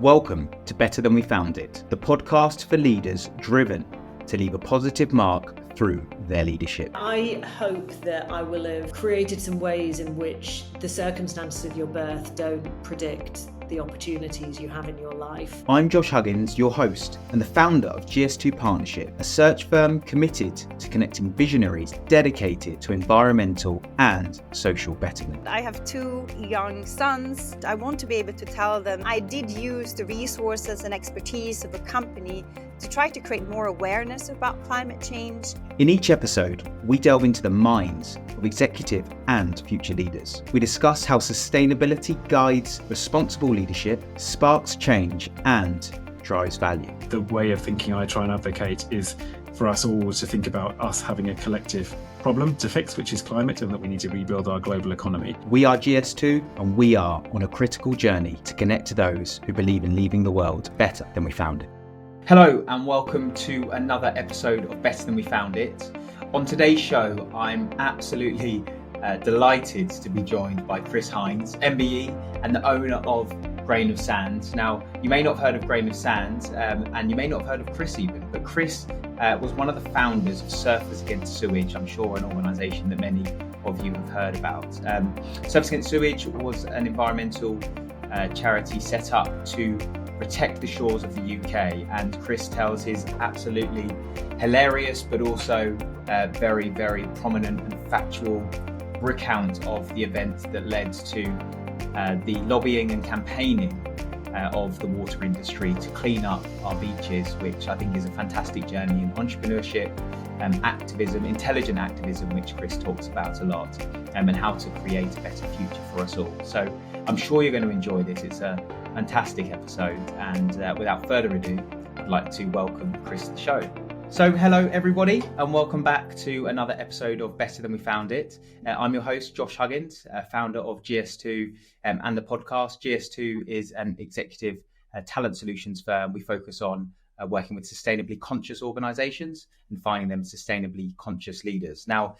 Welcome to Better Than We Found It, the podcast for leaders driven to leave a positive mark through their leadership. I hope that I will have created some ways in which the circumstances of your birth don't predict the opportunities you have in your life. I'm Josh Huggins, your host and the founder of GS2 Partnership, a search firm committed to connecting visionaries dedicated to environmental and social betterment. I have two young sons. I want to be able to tell them I did use the resources and expertise of a company to try to create more awareness about climate change. In each episode, we delve into the minds of executive and future leaders. We discuss how sustainability guides responsible leadership, sparks change, and drives value. The way of thinking I try and advocate is for us all to think about us having a collective problem to fix, which is climate, and that we need to rebuild our global economy. We are GS2, and we are on a critical journey to connect to those who believe in leaving the world better than we found it. Hello and welcome to another episode of Better Than We Found It. On today's show, I'm absolutely delighted to be joined by Chris Hines, MBE and the owner of Grain of Sand. Now, you may not have heard of Grain of Sand and you may not have heard of Chris even, but Chris was one of the founders of Surfers Against Sewage, I'm sure an organisation that many of you have heard about. Surfers Against Sewage was an environmental charity set up to protect the shores of the UK, and Chris tells his absolutely hilarious but also very, very prominent and factual recount of the event that led to the lobbying and campaigning of the water industry to clean up our beaches, which I think is a fantastic journey in entrepreneurship, activism, intelligent activism, which Chris talks about a lot, and how to create a better future for us all. So I'm sure you're going to enjoy this. It's a fantastic episode, and without further ado, I'd like to welcome Chris to the show. So hello everybody, and welcome back to another episode of Better Than We Found It. I'm your host, Josh Huggins, founder of GS2 and the podcast. GS2 is an executive talent solutions firm. We focus on working with sustainably conscious organisations and finding them sustainably conscious leaders. Now,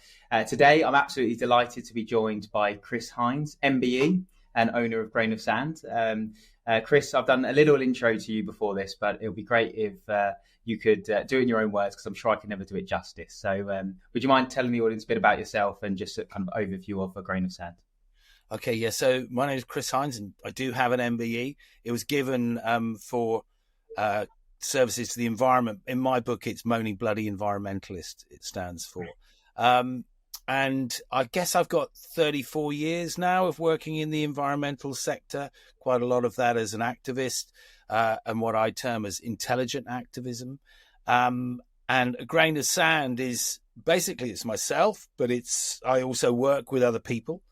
today I'm absolutely delighted to be joined by Chris Hines, MBE and owner of Grain of Sand. Chris, I've done a little intro to you before this, but it would be great if you could do it in your own words, because I'm sure I can never do it justice. So would you mind telling the audience a bit about yourself and just a kind of overview of a Grain of Sand? Okay, yeah. So my name is Chris Hines, and I do have an MBE. It was given for services to the environment. In my book, it's Moaning Bloody Environmentalist, it stands for. And I guess I've got 34 years now of working in the environmental sector, quite a lot of that as an activist, and what I term as intelligent activism. And A Grain of Sand is basically, it's myself, but I also work with other people.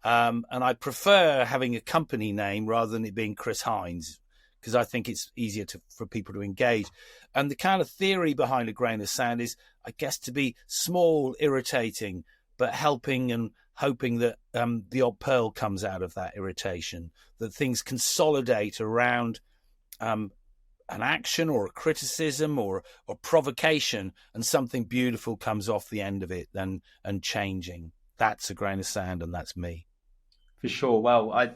And I prefer having a company name rather than it being Chris Hines, because I think it's easier for people to engage. And the kind of theory behind A Grain of Sand is, I guess, to be small, irritating, but helping and hoping that the odd pearl comes out of that irritation, that things consolidate around an action or a criticism or provocation, and something beautiful comes off the end of it and changing. That's A Grain of Sand, and that's me. For sure. Well, I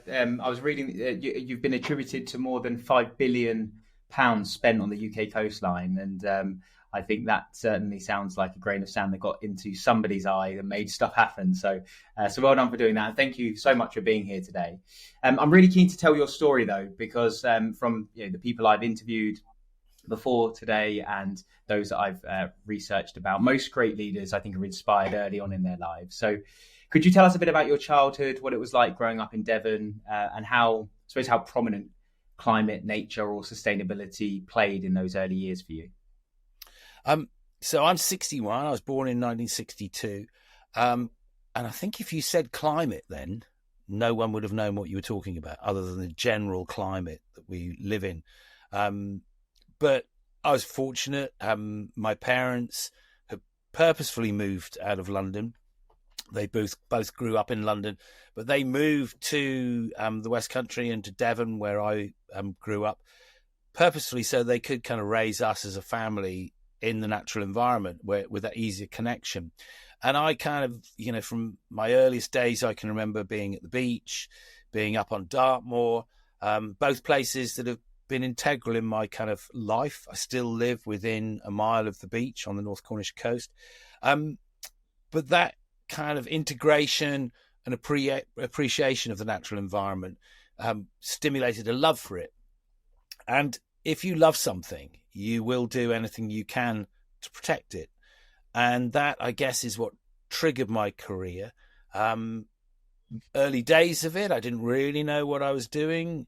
was reading you've been attributed to more than £5 billion spent on the UK coastline, and I think that certainly sounds like a grain of sand that got into somebody's eye and made stuff happen. So well done for doing that. And thank you so much for being here today. I'm really keen to tell your story, though, because from the people I've interviewed before today and those that I've researched about, most great leaders, I think, are inspired early on in their lives. So could you tell us a bit about your childhood, what it was like growing up in Devon, and how prominent climate, nature, or sustainability played in those early years for you? So I'm 61. I was born in 1962. And I think if you said climate then, no one would have known what you were talking about other than the general climate that we live in. But I was fortunate. My parents had purposefully moved out of London. They both grew up in London, but they moved to the West Country and to Devon, where I grew up, purposefully so they could kind of raise us as a family in the natural environment with that easier connection. And I kind of, from my earliest days, I can remember being at the beach, being up on Dartmoor, both places that have been integral in my kind of life. I still live within a mile of the beach on the North Cornish coast. But that kind of integration and appreciation of the natural environment stimulated a love for it. And if you love something, you will do anything you can to protect it. And that, I guess, is what triggered my career. Early days of it, I didn't really know what I was doing.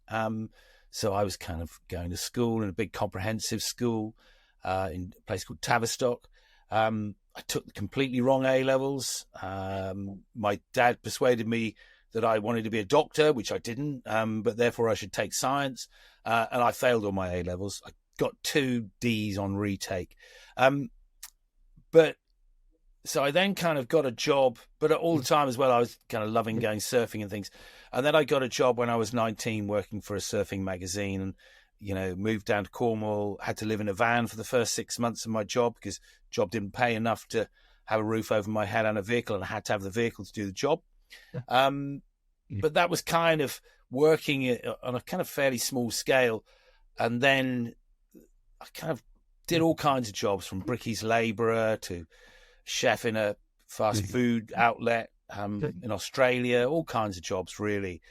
So I was kind of going to school in a big comprehensive school in a place called Tavistock. I took the completely wrong A-levels. My dad persuaded me that I wanted to be a doctor, which I didn't, but therefore I should take science. And I failed all my A-levels. I got 2 Ds on retake. But so I then kind of got a job, but all the time as well, I was kind of loving going surfing and things. And then I got a job when I was 19 working for a surfing magazine, and, you know, moved down to Cornwall, had to live in a van for the first 6 months of my job because job didn't pay enough to have a roof over my head and a vehicle, and I had to have the vehicle to do the job. But that was kind of working on a kind of fairly small scale. And then I kind of did all kinds of jobs, from brickies labourer to chef in a fast food outlet in Australia, all kinds of jobs really.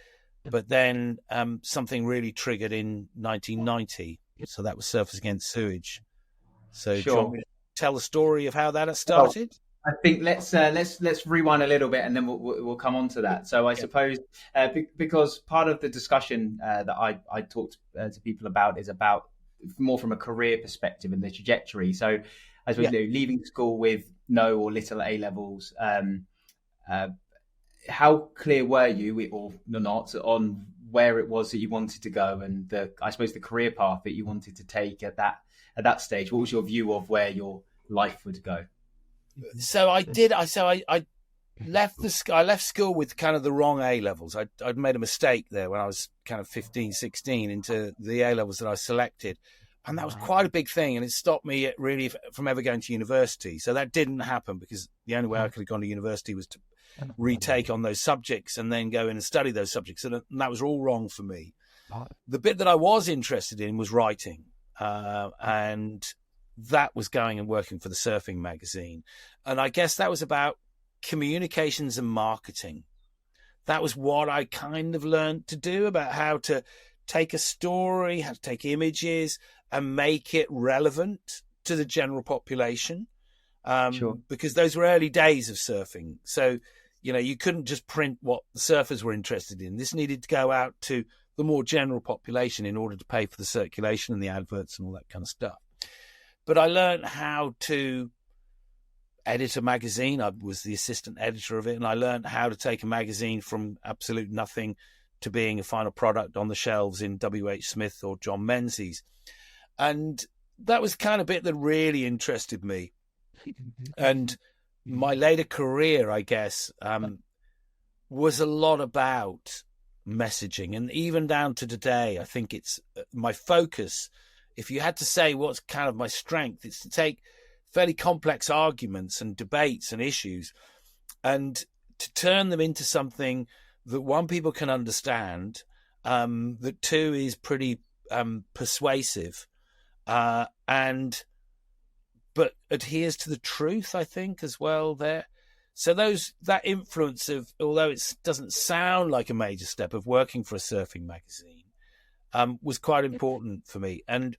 But then something really triggered in 1990. So that was Surfers Against Sewage. So do you want me to tell the story of how that started? I think let's rewind a little bit, and then we'll come on to that. So I suppose because part of the discussion that I talked to people about is about more from a career perspective and the trajectory. So I suppose leaving school with no or little A-levels, how clear were you, or not, on where it was that you wanted to go, and I suppose the career path that you wanted to take at that stage? What was your view of where your life would go? So I left school with kind of the wrong A-levels. I'd made a mistake there when I was kind of 15, 16 into the A-levels that I selected. And that was quite a big thing. And it stopped me really from ever going to university. So that didn't happen, because the only way I could have gone to university was to retake on those subjects and then go in and study those subjects. And that was all wrong for me. The bit that I was interested in was writing. And that was going and working for the surfing magazine. And I guess that was about communications and marketing. That was what I kind of learned to do, about how to take a story, how to take images and make it relevant to the general population. Because those were early days of surfing. So, you know, you couldn't just print what the surfers were interested in. This needed to go out to the more general population in order to pay for the circulation and the adverts and all that kind of stuff. But I learned how to edit a magazine. I was the assistant editor of it, and I learned how to take a magazine from absolute nothing to being a final product on the shelves in W.H. Smith or John Menzies. And that was the kind of bit that really interested me. And my later career, I guess, was a lot about messaging. And even down to today, I think it's my focus. If you had to say what's kind of my strength, it's to take fairly complex arguments and debates and issues and to turn them into something that, one, people can understand, that two, is pretty persuasive, but adheres to the truth, I think, as well there. So that influence of, although it doesn't sound like a major step, of working for a surfing magazine, was quite important for me. And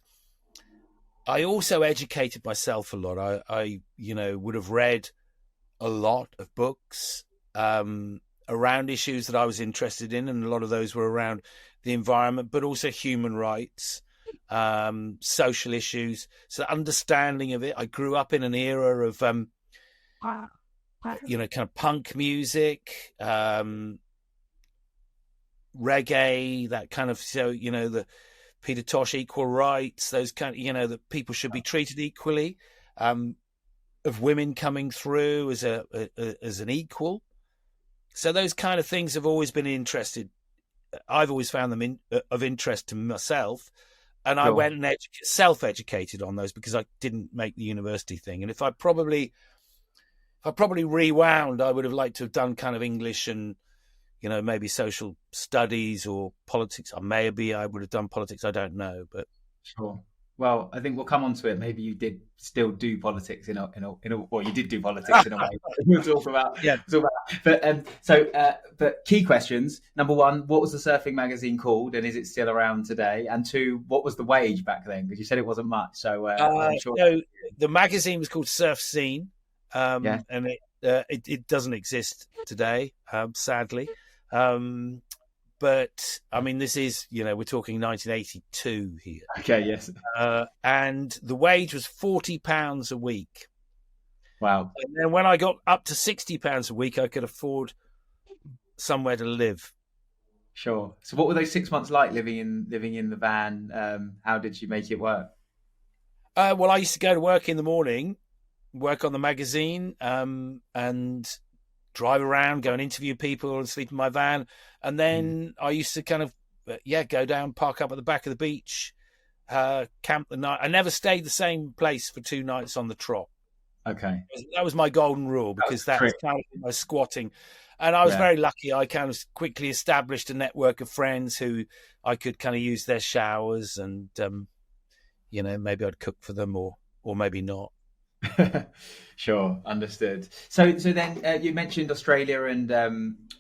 I also educated myself a lot. I would have read a lot of books around issues that I was interested in, and a lot of those were around the environment, but also human rights, social issues. So understanding of it. I grew up in an era of, kind of punk music, reggae, that kind of, so, the Peter Tosh equal rights, those kind of, that people should be treated equally, of women coming through as an equal. So those kind of things have always been interested. I've always found them of interest to myself. And I went and self-educated on those because I didn't make the university thing. And if I probably rewound, I would have liked to have done kind of English and, maybe social studies or politics. Or maybe I would have done politics. I don't know, but Sure. Well, I think we'll come on to it. Maybe you did still do politics well, you did do politics in a way. We'll talk about, yeah. But key questions. Number one, what was the surfing magazine called, and is it still around today? And two, what was the wage back then? Because you said it wasn't much. So I'm sure. The magazine was called Surf Scene, and it doesn't exist today, sadly. But I mean, this is, we're talking 1982 here. Okay, yes. And the wage was £40 a week. Wow. And then when I got up to £60 a week, I could afford somewhere to live. Sure. So what were those 6 months like living in the van? How did you make it work? Well, I used to go to work in the morning, work on the magazine, and drive around, go and interview people and sleep in my van. And then I used to kind of, go down, park up at the back of the beach, camp the night. I never stayed the same place for 2 nights on the trot. Okay. That was my golden rule, because that's kind of my squatting. And I was very lucky. I kind of quickly established a network of friends who I could kind of use their showers, and, maybe I'd cook for them or maybe not. Sure, understood. So then you mentioned Australia and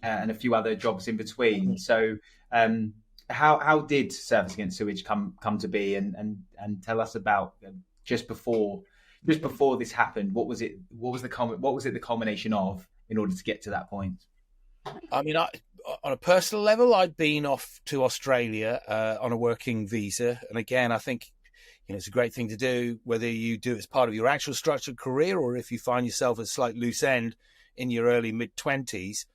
a few other jobs in between. So how did Surfers Against Sewage come to be, and tell us about just before this happened? What was it? What was the culmination of in order to get to that point? I mean, on a personal level, I'd been off to Australia on a working visa, and again, I think it's a great thing to do, whether you do it as part of your actual structured career or if you find yourself at a slight loose end in your early mid-20s.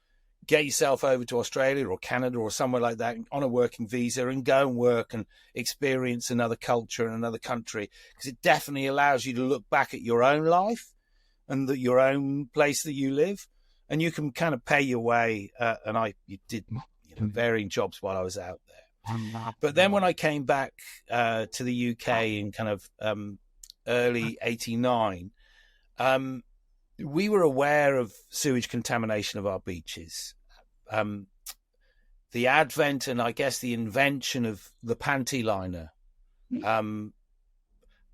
Get yourself over to Australia or Canada or somewhere like that on a working visa and go and work and experience another culture and another country, because it definitely allows you to look back at your own life and your own place that you live, and you can kind of pay your way. And I did varying jobs while I was out there. But then when I came back to the UK in kind of early '89, we were aware of sewage contamination of our beaches. The advent and I guess the invention of the panty liner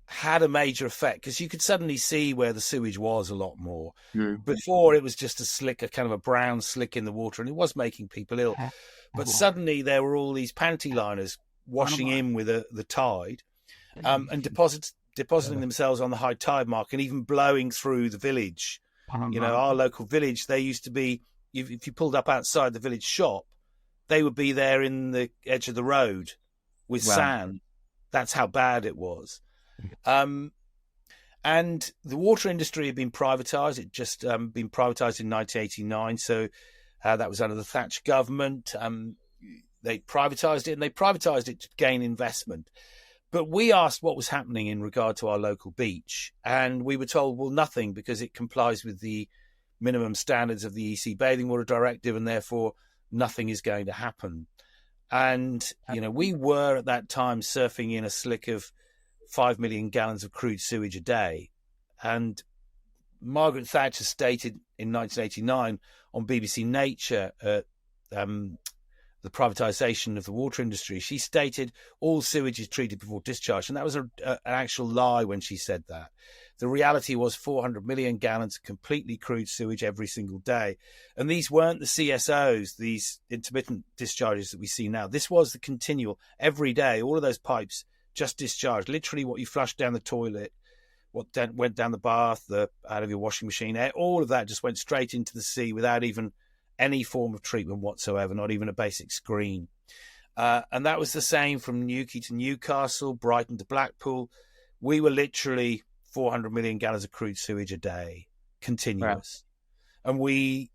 had a major effect, because you could suddenly see where the sewage was a lot more. Before, it was just a kind of a brown slick in the water, and it was making people ill. But suddenly there were all these panty liners washing in with the tide, and depositing themselves on the high tide mark, and even blowing through the village. Our local village, they used to be, if you pulled up outside the village shop, they would be there in the edge of the road with sand. That's how bad it was. And the water industry had been privatised. It just been privatised in 1989. So that was under the Thatcher government. They privatised it, and they privatised it to gain investment. But we asked what was happening in regard to our local beach, and we were told, well, nothing, because it complies with the minimum standards of the EC Bathing Water Directive, and therefore nothing is going to happen. And, we were at that time surfing in a slick of 5 million gallons of crude sewage a day. And Margaret Thatcher stated in 1989 on BBC Nature, the privatisation of the water industry, she stated all sewage is treated before discharge. And that was an actual lie when she said that. The reality was 400 million gallons of completely crude sewage every single day. And these weren't the CSOs, these intermittent discharges that we see now. This was the continual, every day, all of those pipes just discharged. Literally what you flushed down the toilet, what went down the bath, out of your washing machine, all of that just went straight into the sea without even any form of treatment whatsoever, not even a basic screen. And that was the same from Newquay to Newcastle, Brighton to Blackpool. We were literally 400 million gallons of crude sewage a day, continuous. Wow. And we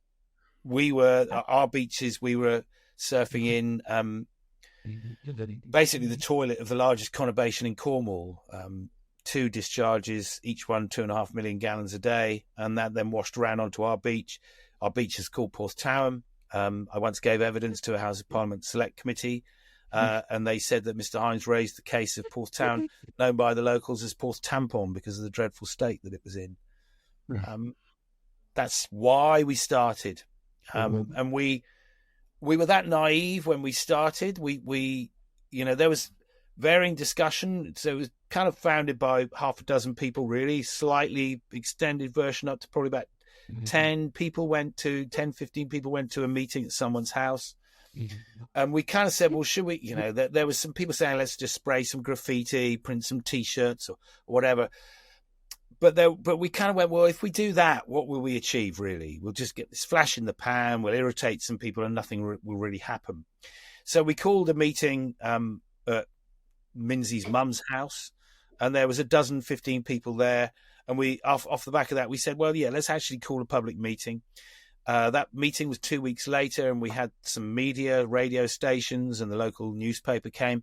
were, our beaches, we were surfing in basically the toilet of the largest conurbation in Cornwall. 2 discharges, each one 2.5 million gallons a day, and that then washed around onto our beach. Our beach is called Porthtowan. I once gave evidence to a House of Parliament Select Committee, and they said that Mr. Hines raised the case of Porthtowan, known by the locals as Porth Tampon, because of the dreadful state that it was in. That's why we started. And we we were that naive when we started. We there was varying discussion. So it was kind of founded by half a dozen people, really, slightly extended version up to probably about 10 people 15 people went to a meeting at someone's house. And we kind of said, well, should we, there was some people saying, let's just spray some graffiti, print some T-shirts or whatever. But we kind of went, well, if we do that, what will we achieve, really? We'll just get this flash in the pan, we'll irritate some people and nothing will really happen. So we called a meeting at Minzy's mum's house, and there was 15 people there. And we, off the back of that, we said, well, yeah, let's actually call a public meeting. That meeting was 2 weeks later, and we had some media, radio stations, and the local newspaper came.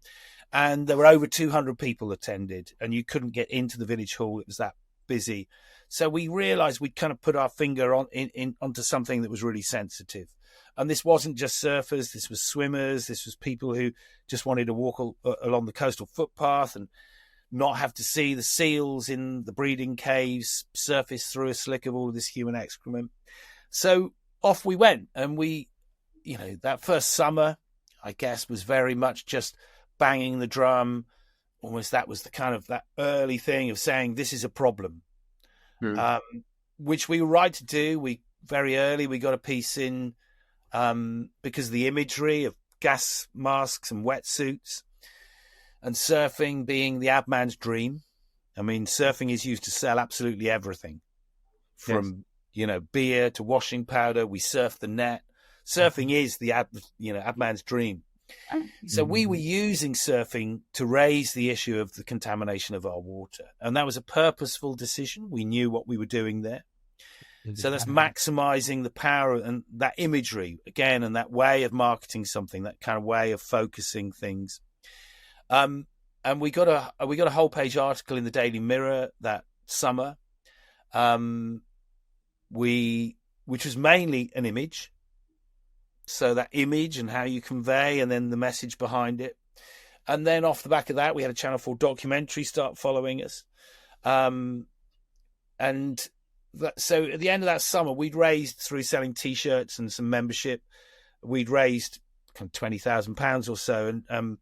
And there were over 200 people attended, and you couldn't get into the village hall. It was that busy. So we realized we'd kind of put our finger onto something that was really sensitive. And this wasn't just surfers, this was swimmers, this was people who just wanted to walk along the coastal footpath and not have to see the seals in the breeding caves surface through a slick of all of this human excrement. So off we went. And we, that first summer, I guess, was very much just banging the drum. Almost that was the kind of that early thing of saying this is a problem, which we were right to do. We very early we got a piece in because of the imagery of gas masks and wetsuits and surfing being the ab man's dream. I mean, surfing is used to sell absolutely everything from beer to washing powder. We surf the net. Surfing is the ab man's dream. So we were using surfing to raise the issue of the contamination of our water. And that was a purposeful decision. We knew what we were doing there. So that's maximizing the power and that imagery again, and that way of marketing something, that kind of way of focusing things. And we got a whole page article in the Daily Mirror that summer, which was mainly an image. So that image and how you convey, and then the message behind it. And then off the back of that, we had a Channel 4 documentary start following us. So at the end of that summer, we'd raised, through selling T-shirts and some membership, we'd raised kind of £20,000 or so. And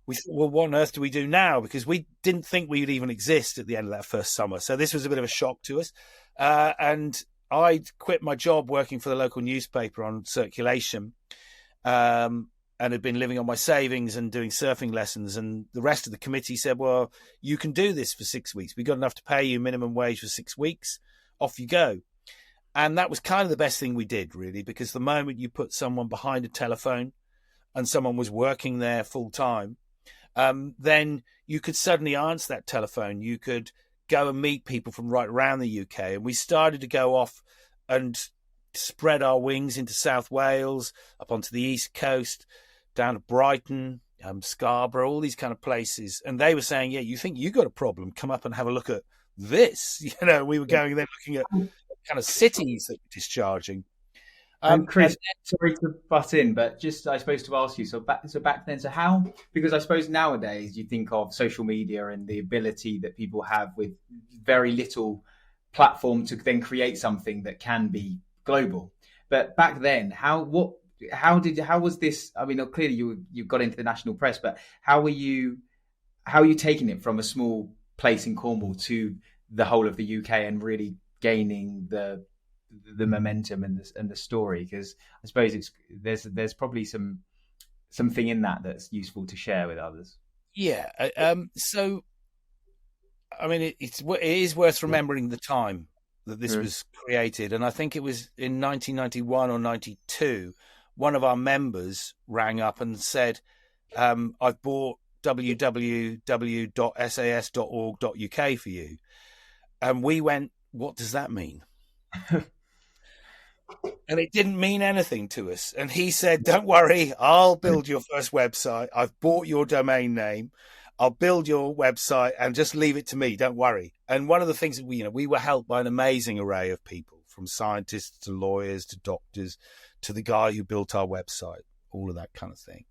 we thought, well, what on earth do we do now? Because we didn't think we would even exist at the end of that first summer. So this was a bit of a shock to us. And I'd quit my job working for the local newspaper on circulation, and had been living on my savings and doing surfing lessons. And the rest of the committee said, well, you can do this for 6 weeks. We've got enough to pay you minimum wage for 6 weeks. Off you go. And that was kind of the best thing we did, really, because the moment you put someone behind a telephone and someone was working there full time, then you could suddenly answer that telephone. You could go and meet people from right around the UK. And we started to go off and spread our wings into South Wales, up onto the East Coast, down to Brighton, Scarborough, all these kind of places. And they were saying, yeah, you think you got a problem? Come up and have a look at this. We were going there looking at kind of cities that were discharging. Chris, sorry to butt in, but just, I suppose, to ask you, so back then, how, because I suppose nowadays you think of social media and the ability that people have with very little platform to then create something that can be global. But back then, how was this? I mean, clearly you got into the national press, but how are you taking it from a small place in Cornwall to the whole of the UK and really gaining the momentum and the story? Because I suppose there's probably something in that's useful to share with others. Yeah. So, I mean, it is worth remembering the time that this was created, and I think it was in 1991 or 92. One of our members rang up and said, "I've bought www.sas.org.uk for you," and we went, "What does that mean?" And it didn't mean anything to us. And he said, "Don't worry, I'll build your first website. I've bought your domain name. I'll build your website and just leave it to me. Don't worry." And one of the things that we were helped by an amazing array of people, from scientists to lawyers to doctors to the guy who built our website, all of that kind of thing.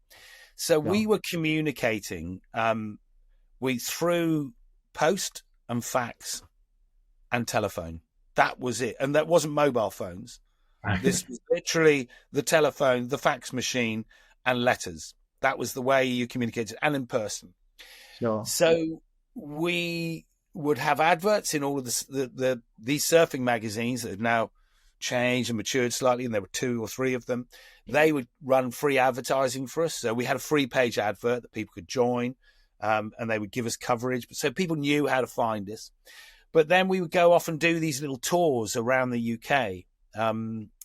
So we were communicating through post and fax and telephone. That was it. And that wasn't mobile phones. This was literally the telephone, the fax machine, and letters. That was the way you communicated, and in person. Sure. So we would have adverts in all of these surfing magazines that have now changed and matured slightly, and there were 2 or 3 of them. They would run free advertising for us. So we had a free page advert that people could join, and they would give us coverage. So people knew how to find us. But then we would go off and do these little tours around the UK.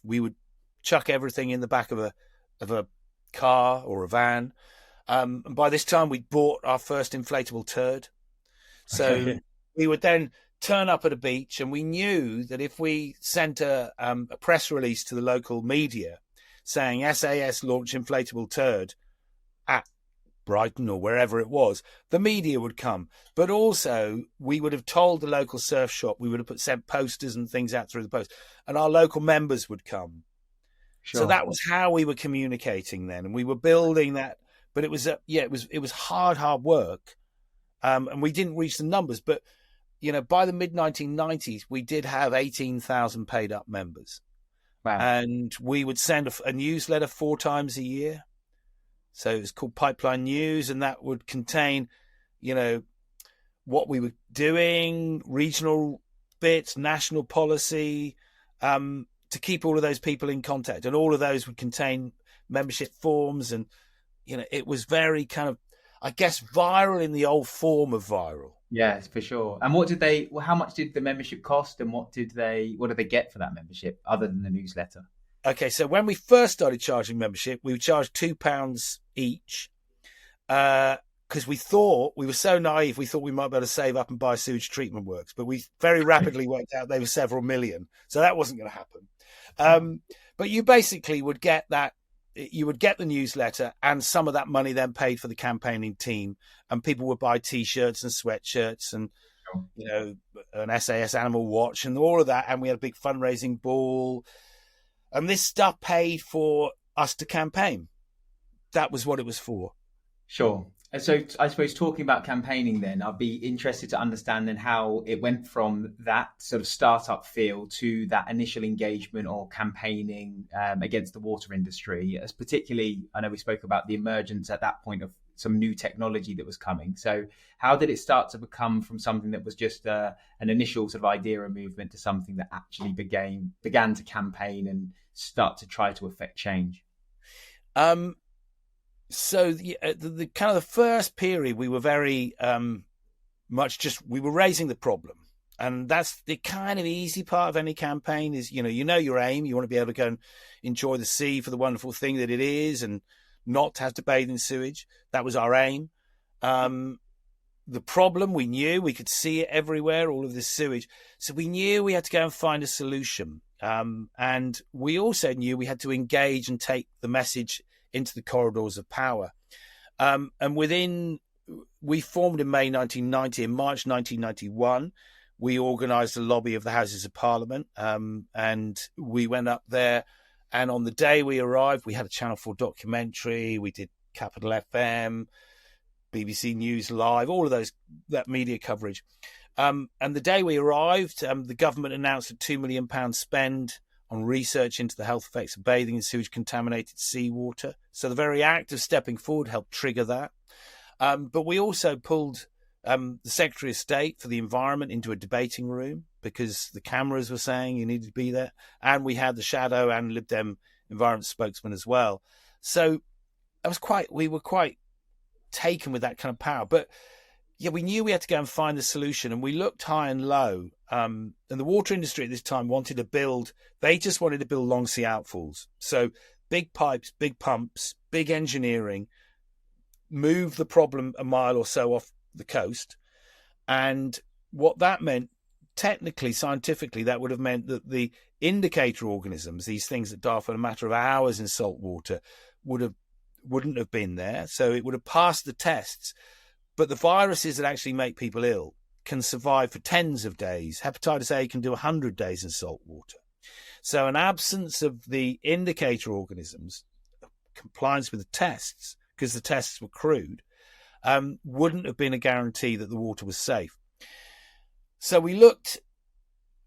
We would chuck everything in the back of a car or a van. And by this time, we'd bought our first inflatable turd. So we would then turn up at a beach, and we knew that if we sent a press release to the local media saying SAS launched inflatable turd at Brighton or wherever it was, the media would come. But also, we would have told the local surf shop, we would have sent posters and things out through the post, and our local members would come. Sure. So that was how we were communicating then, and we were building that. But it was it was hard work, and we didn't reach the numbers. But by the mid 1990s, we did have 18,000 paid up members. Wow! And we would send a newsletter 4 times a year. So it was called Pipeline News, and that would contain, what we were doing, regional bits, national policy, to keep all of those people in contact. And all of those would contain membership forms, and it was very kind of, I guess, viral in the old form of viral. Yes, for sure. And how much did the membership cost, and what did they get for that membership other than the newsletter? Okay, so when we first started charging membership, we would charge £2 each, because we were so naive, we thought we might be able to save up and buy sewage treatment works, but we very rapidly worked out they were several million, so that wasn't going to happen. But you basically would get that. You would get the newsletter, and some of that money then paid for the campaigning team, and people would buy T-shirts and sweatshirts and, an SAS Animal Watch and all of that. And we had a big fundraising ball, and this stuff paid for us to campaign. That was what it was for. Sure. And so I suppose talking about campaigning then, I'd be interested to understand then how it went from that sort of startup feel to that initial engagement or campaigning against the water industry, as particularly, I know we spoke about the emergence at that point of some new technology that was coming. So how did it start to become from something that was just an initial sort of idea or movement to something that actually began to campaign and start to try to affect change? So the kind of the first period, we were very we were raising the problem. And that's the kind of easy part of any campaign is, your aim. You want to be able to go and enjoy the sea for the wonderful thing that it is and not have to bathe in sewage. That was our aim. The problem, we knew we could see it everywhere, all of this sewage. So we knew we had to go and find a solution. And we also knew we had to engage and take the message into the corridors of power. And we formed in May 1990. In March 1991, we organised a lobby of the Houses of Parliament, and we went up there. And on the day we arrived, we had a Channel 4 documentary. We did Capital FM, BBC News Live, all of that media coverage. And the day we arrived, the government announced a £2 million spend on research into the health effects of bathing in sewage-contaminated seawater. So the very act of stepping forward helped trigger that. But we also pulled the Secretary of State for the Environment into a debating room because the cameras were saying you needed to be there. And we had the Shadow and Lib Dem environment spokesman as well. So we were quite taken with that kind of power. But yeah, we knew we had to go and find the solution, and we looked high and low. And the water industry at this time they just wanted to build long sea outfalls. So big pipes, big pumps, big engineering, move the problem a mile or so off the coast. And what that meant, technically, scientifically, that would have meant that the indicator organisms, these things that die for a matter of hours in salt water, wouldn't have been there. So it would have passed the tests. But the viruses that actually make people ill can survive for tens of days. Hepatitis A can do 100 days in salt water. So an absence of the indicator organisms, compliance with the tests, because the tests were crude, wouldn't have been a guarantee that the water was safe. So we looked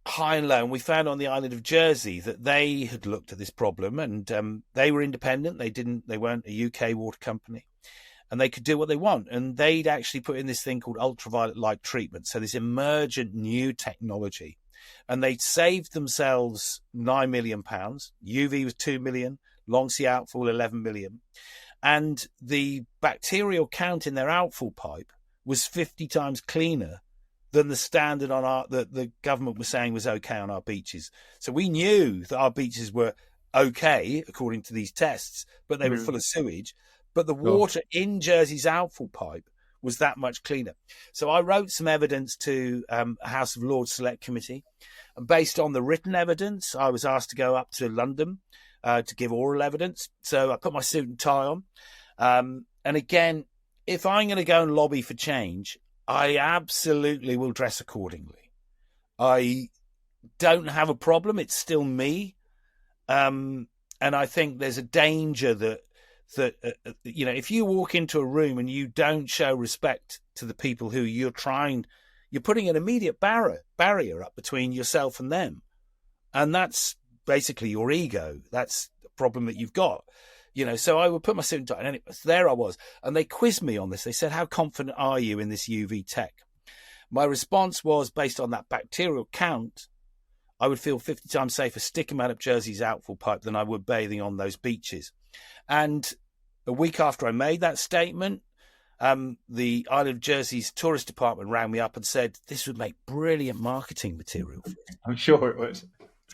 high and low. And we found on the island of Jersey that they had looked at this problem, and they were independent. They weren't a UK water company, and they could do what they want. And they'd actually put in this thing called ultraviolet light treatment. So this emergent new technology, and they'd saved themselves £9 million. UV was 2 million, long sea outfall 11 million. And the bacterial count in their outfall pipe was 50 times cleaner than the standard on that the government was saying was okay on our beaches. So we knew that our beaches were okay according to these tests, but they were full of sewage. But the water in Jersey's outfall pipe was that much cleaner. So I wrote some evidence to a House of Lords Select Committee, and based on the written evidence, I was asked to go up to London to give oral evidence. So I put my suit and tie on. And again, if I'm going to go and lobby for change, I absolutely will dress accordingly. I don't have a problem. It's still me. And I think there's a danger that if you walk into a room and you don't show respect to the people who you're putting an immediate barrier up between yourself and them. And that's basically your ego. That's the problem that you've got. So I would put my suit and tie, and anyway, there I was. And they quizzed me on this. They said, how confident are you in this UV tech? My response was, based on that bacterial count, I would feel 50 times safer sticking them out of Jersey's outfall pipe than I would bathing on those beaches. And a week after I made that statement, the Isle of Jersey's tourist department rang me up and said, this would make brilliant marketing material for us. I'm sure it would.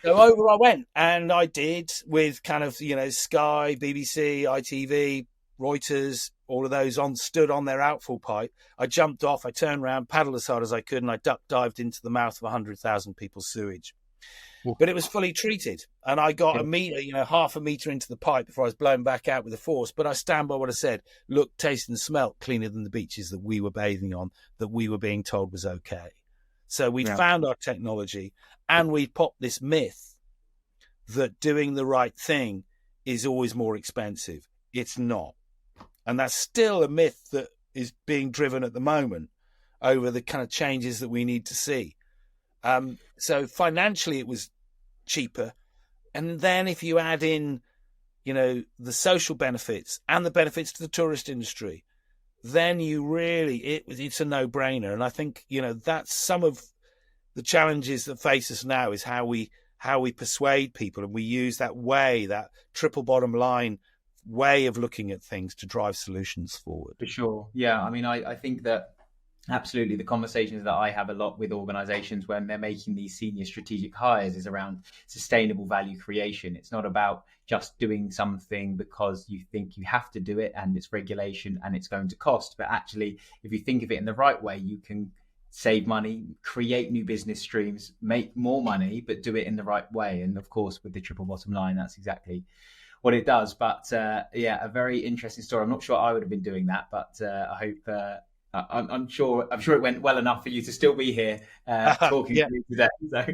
So over I went, and I did with kind of, Sky, BBC, ITV, Reuters, all of those stood on their outfall pipe. I jumped off, I turned around, paddled as hard as I could, and I duck dived into the mouth of 100,000 people's sewage. But it was fully treated, and I got a meter, half a meter into the pipe before I was blown back out with a force. But I stand by what I said. Look, taste and smelt cleaner than the beaches that we were bathing on, that we were being told was okay. So we found our technology, and we popped this myth that doing the right thing is always more expensive. It's not. And that's still a myth that is being driven at the moment over the kind of changes that we need to see. So financially, it was cheaper. And then if you add in, the social benefits and the benefits to the tourist industry, then you really, it's a no-brainer. And I think, that's some of the challenges that face us now, is how we persuade people, and we use that triple bottom line way of looking at things to drive solutions forward. For sure. Yeah. I mean, I think that absolutely the conversations that I have a lot with organizations when they're making these senior strategic hires is around sustainable value creation. It's not about just doing something because you think you have to do it and it's regulation and it's going to cost. But actually, if you think of it in the right way, you can save money, create new business streams, make more money, but do it in the right way. And of course, with the triple bottom line, that's exactly what it does. But a very interesting story. I'm not sure I would have been doing that, but I hope I'm sure it went well enough for you to still be here talking to me today. So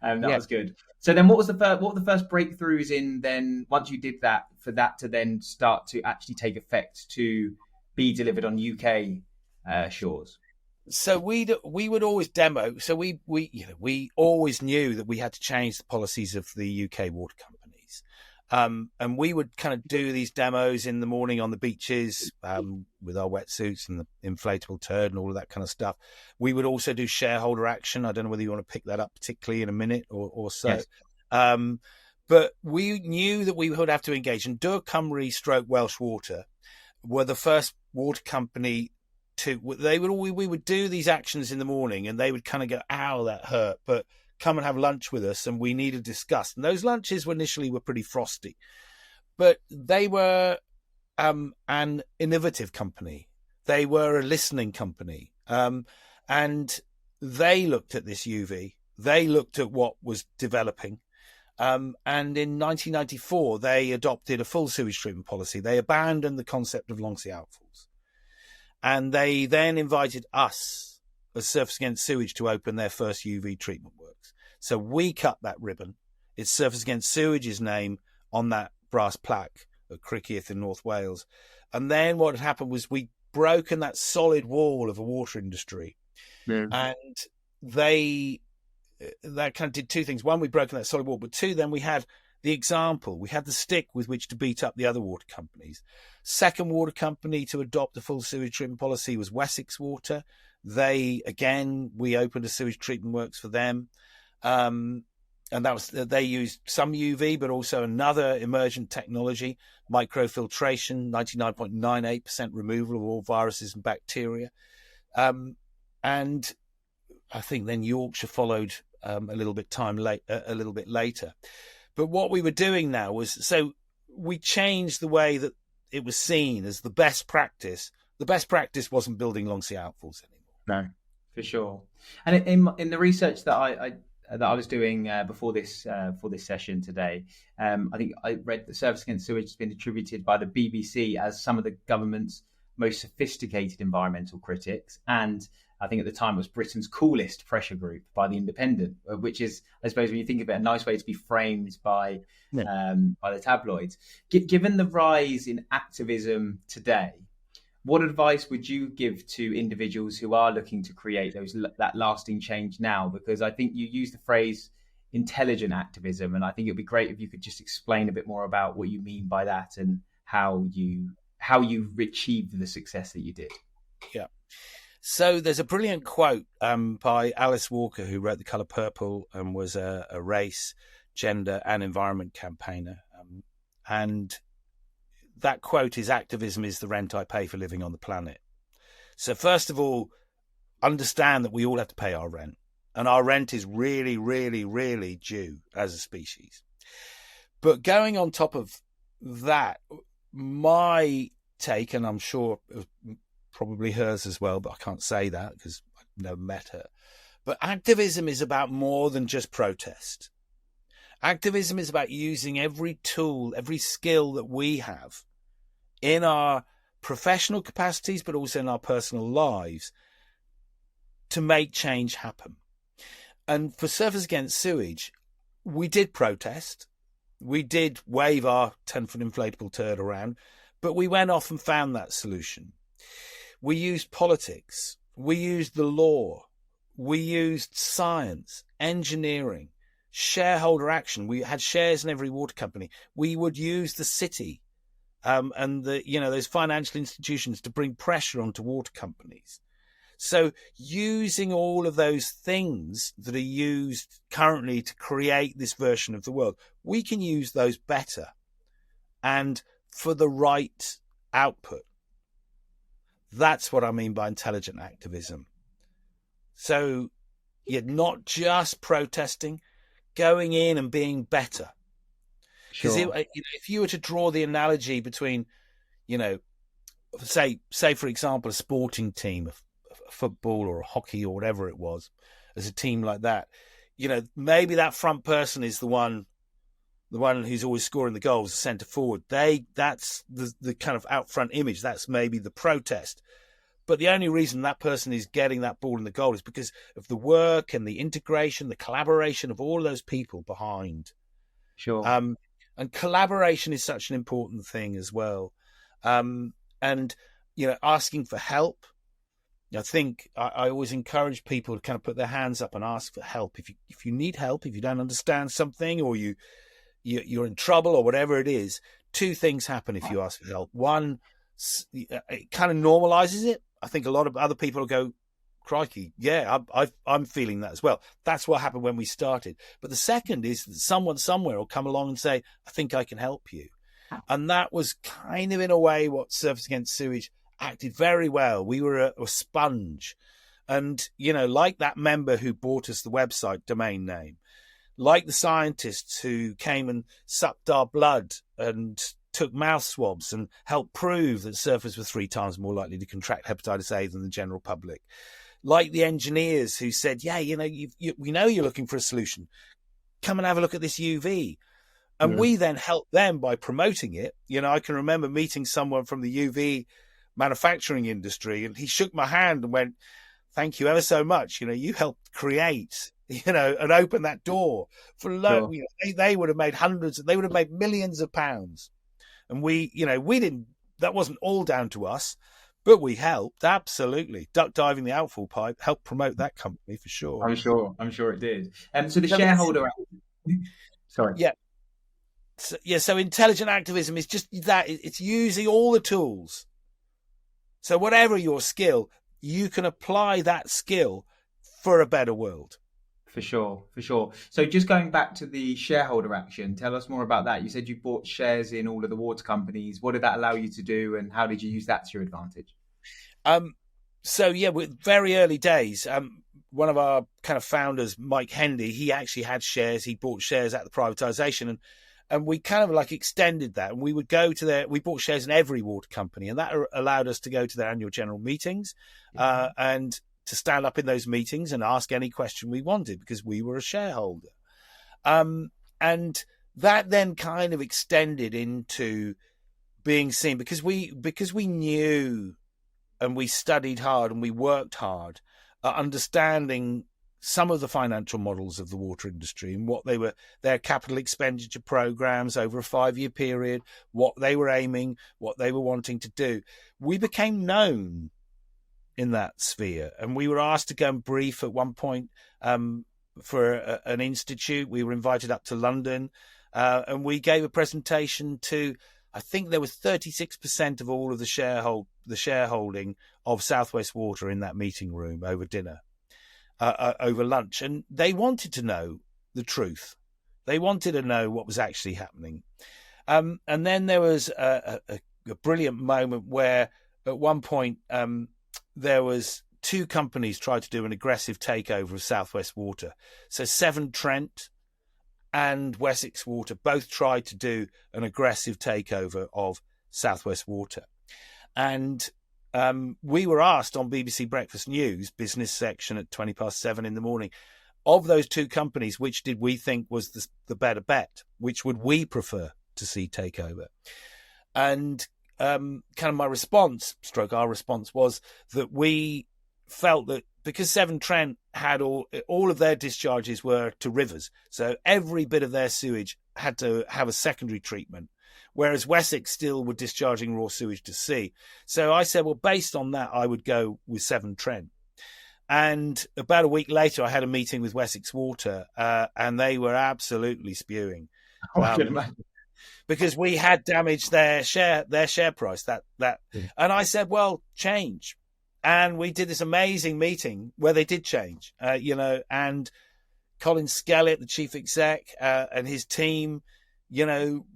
that was good. So then, what were the first breakthroughs in then, once you did that, for that to then start to actually take effect to be delivered on UK shores? So we would always demo. So we always knew that we had to change the policies of the UK water companies. And we would kind of do these demos in the morning on the beaches with our wetsuits and the inflatable turd and all of that kind of stuff. We would also do shareholder action. I don't know whether you want to pick that up particularly in a minute or so. Yes. But we knew that we would have to engage. And Dŵr Cymru / Welsh Water were the first water company we would do these actions in the morning, and they would kind of go, ow, that hurt, but come and have lunch with us, and we need to discuss. And those lunches initially were pretty frosty, but they were an innovative company. They were a listening company, and they looked at this UV. They looked at what was developing, and in 1994 they adopted a full sewage treatment policy. They abandoned the concept of long sea outfalls, and they then invited us as Surfers Against Sewage to open their first UV treatment works. So we cut that ribbon. It's Surfers Against Sewage's name on that brass plaque at Criccieth in North Wales. And then what had happened was we'd broken that solid wall of a water industry. Yeah. And they that kind of did two things. One, we broke that solid wall, but two, then we had the example. We had the stick with which to beat up the other water companies. Second water company to adopt the full sewage treatment policy was Wessex Water. We opened a sewage treatment works for them. And they used some UV, but also another emergent technology, microfiltration, 99.98% removal of all viruses and bacteria. And I think then Yorkshire followed a little bit later. But what we were doing now was, so we changed the way that it was seen as the best practice. The best practice wasn't building long sea outfalls anymore. No, for sure. And in the research that I was doing before this session today, I think I read that Surfers Against Sewage has been attributed by the BBC as some of the government's most sophisticated environmental critics, and I think at the time it was Britain's coolest pressure group by The Independent, which is, I suppose, when you think of it, a nice way to be framed by the tabloids. Given the rise in activism today, what advice would you give to individuals who are looking to create that lasting change now? Because I think you used the phrase intelligent activism, and I think it'd be great if you could just explain a bit more about what you mean by that and how you achieved the success that you did. Yeah. So there's a brilliant quote by Alice Walker, who wrote The Colour Purple and was a race, gender and environment campaigner. And that quote is, "Activism is the rent I pay for living on the planet." So first of all, understand that we all have to pay our rent. And our rent is really, really, really due as a species. But going on top of that, my take, and I'm sure probably hers as well, but I can't say that because I've never met her. But activism is about more than just protest. Activism is about using every tool, every skill that we have in our professional capacities, but also in our personal lives to make change happen. And for Surfers Against Sewage, we did protest. We did wave our 10-foot inflatable turd around, but we went off and found that solution. We used politics. We used the law. We used science, engineering, shareholder action. We had shares in every water company. We would use the city and those financial institutions to bring pressure onto water companies. So using all of those things that are used currently to create this version of the world, we can use those better and for the right output. That's what I mean by intelligent activism. So you're not just protesting, going in and being better. Because if you were to draw the analogy between, say for example, a sporting team, a football or a hockey or whatever it was, as a team like that, maybe that front person is the one who's always scoring the goals, the centre forward. That's the kind of out front image. That's maybe the protest. But the only reason that person is getting that ball in the goal is because of the work and the integration, the collaboration of all of those people behind. Sure. And collaboration is such an important thing as well. And asking for help. I think I always encourage people to kind of put their hands up and ask for help. If you need help, if you don't understand something, or you're in trouble or whatever it is, two things happen if you ask for help. One, it kind of normalizes it. I think a lot of other people will go, crikey, yeah, I'm feeling that as well. That's what happened when we started. But the second is that someone somewhere will come along and say, I think I can help you. And that was kind of, in a way, what Surfers Against Sewage acted very well. We were a sponge. And, like that member who bought us the website domain name, like the scientists who came and sucked our blood and took mouth swabs and helped prove that surfers were 3 times more likely to contract hepatitis A than the general public. Like the engineers who said, yeah, we know you're looking for a solution. Come and have a look at this UV. And we then helped them by promoting it. I can remember meeting someone from the UV manufacturing industry, and he shook my hand and went, thank you ever so much. You helped create, and open that door for they would have made they would have made millions of pounds. And we didn't, that wasn't all down to us, But we helped, absolutely. Duck diving the outfall pipe helped promote that company for sure. I'm sure it did. So the So shareholder, sorry. Yeah. So intelligent activism is just that. It's using all the tools. So whatever your skill, you can apply that skill for a better world. For sure. So just going back to the shareholder action, tell us more about that. You said you bought shares in all of the water companies. What did that allow you to do, and how did you use that to your advantage? With very early days, one of our kind of founders, Mike Hendy, he actually had shares. He bought shares at the privatization, and we kind of like extended that. And we would go to we bought shares in every water company, and that allowed us to go to their annual general meetings, and to stand up in those meetings and ask any question we wanted because we were a shareholder. And that then kind of extended into being seen because we knew and we studied hard and we worked hard at understanding some of the financial models of the water industry and what their capital expenditure programs over a 5-year period, what they were aiming, what they were wanting to do. We became known in that sphere, and we were asked to go and brief at one point for an institute. We were invited up to London, and we gave a presentation to, I think there was 36% of all of the shareholding of South West Water in that meeting room over dinner, over lunch, and they wanted to know the truth. They wanted to know what was actually happening. And then there was a brilliant moment where at one point there was 2 companies tried to do an aggressive takeover of South West Water. So Severn Trent and Wessex Water both tried to do an aggressive takeover of South West Water. And we were asked on BBC Breakfast News, business section at 7:20 in the morning, of those 2 companies, which did we think was the better bet? Which would we prefer to see take over? And kind of my response, our response, was that we felt that because Severn Trent had all of their discharges were to rivers, so every bit of their sewage had to have a secondary treatment, whereas Wessex still were discharging raw sewage to sea. So I said, well, based on that, I would go with Severn Trent. And about a week later, I had a meeting with Wessex Water, and they were absolutely spewing. I can imagine. Because we had damaged their share price. And I said, well, change. And we did this amazing meeting where they did change, and Colin Skellett, the chief exec, and his team,